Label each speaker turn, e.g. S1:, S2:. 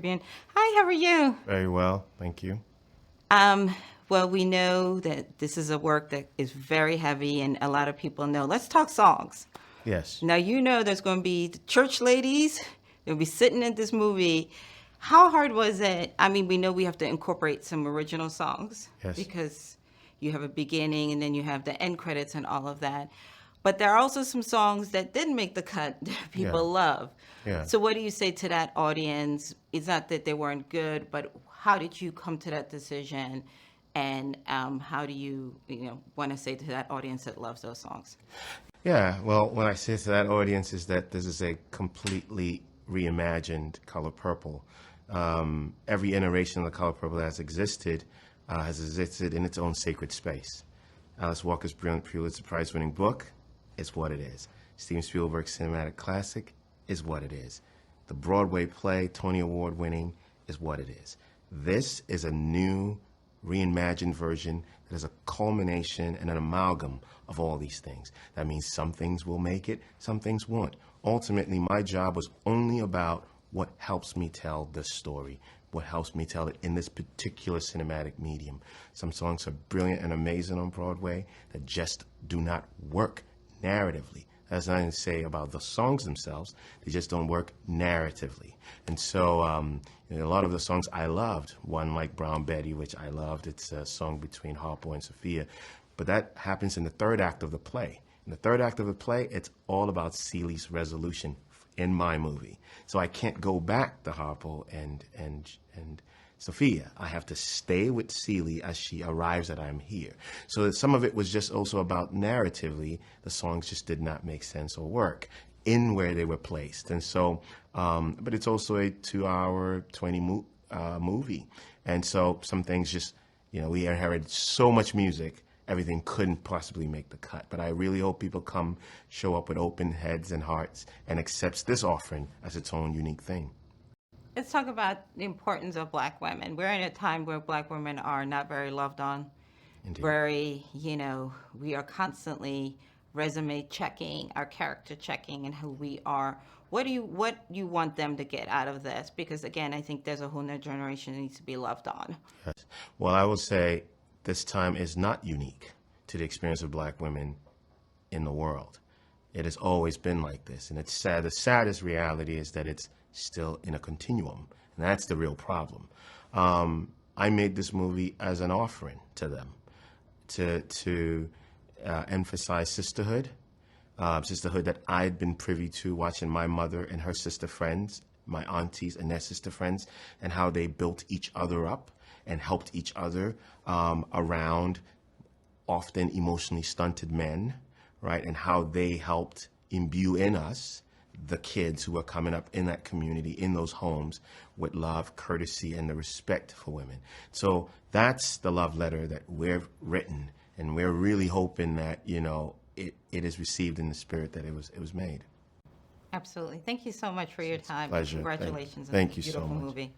S1: Caribbean. Hi, how are you?
S2: Very well, thank you.
S1: Well, we know that this is a work that is very heavy, and a lot of people know. Let's talk songs.
S2: Yes,
S1: Now, you know there's going to be the church ladies. They'll be sitting in this movie. How hard was it? I mean, we know we have to incorporate some original songs
S2: yes.
S1: because you have a beginning and then you have the end credits and all of that. But there are also some songs that didn't make the cut that people
S2: Yeah,
S1: love.
S2: yeah.
S1: So, what do you say to that audience? It's not that they weren't good, but how did you come to that decision? And how do you want to say to that audience that loves those songs?
S2: Yeah, well, what I say to that audience is that this is a completely reimagined Color Purple. Every iteration of the Color Purple has existed in its own sacred space. Alice Walker's brilliant Pulitzer Prize-winning book is what it is. Steven Spielberg's cinematic classic is what it is. The Broadway play, Tony Award winning, is what it is. This is a new, reimagined version that is a culmination and an amalgam of all these things. That means some things will make it, some things won't. Ultimately, my job was only about what helps me tell the story, what helps me tell it in this particular cinematic medium. Some songs are brilliant and amazing on Broadway that just do not work narratively. That's nothing to say about the songs themselves. They just don't work narratively. And so a lot of the songs I loved, one like Brown Betty, which I loved. It's a song between Harpo and Sophia. But that happens in the third act of the play. In the third act of the play, it's all about Celie's resolution in my movie. So I can't go back to Harpo and Sophia. I have to stay with Celie as she arrives that I'm here. So some of it was just also about narratively, the songs just did not make sense or work in where they were placed. And so, but it's also a 2-hour, 20 movie. And so some things just, we inherited so much music, everything couldn't possibly make the cut. But I really hope people show up with open heads and hearts and accepts this offering as its own unique thing.
S1: Let's talk about the importance of Black women. We're in a time where Black women are not very loved on.
S2: Indeed.
S1: We are constantly resume checking, our character checking, and who we are. What do you want them to get out of this? Because again, I think there's a whole new generation that needs to be loved on.
S2: Yes. Well, I will say this time is not unique to the experience of Black women in the world. It has always been like this, and it's sad. The saddest reality is that it's still in a continuum, and that's the real problem. I made this movie as an offering to them to emphasize sisterhood that I'd been privy to watching my mother and her sister friends, my aunties and their sister friends, and how they built each other up and helped each other around often emotionally stunted men, right? And how they helped imbue in us, the kids who are coming up in that community, in those homes, with love, courtesy, and the respect for women. So that's the love letter that we've written, and we're really hoping that, it is received in the spirit that it was made.
S1: Absolutely. Thank you so much for your time.
S2: Pleasure.
S1: Congratulations
S2: Thank
S1: on
S2: you
S1: this
S2: so
S1: beautiful
S2: much.
S1: movie.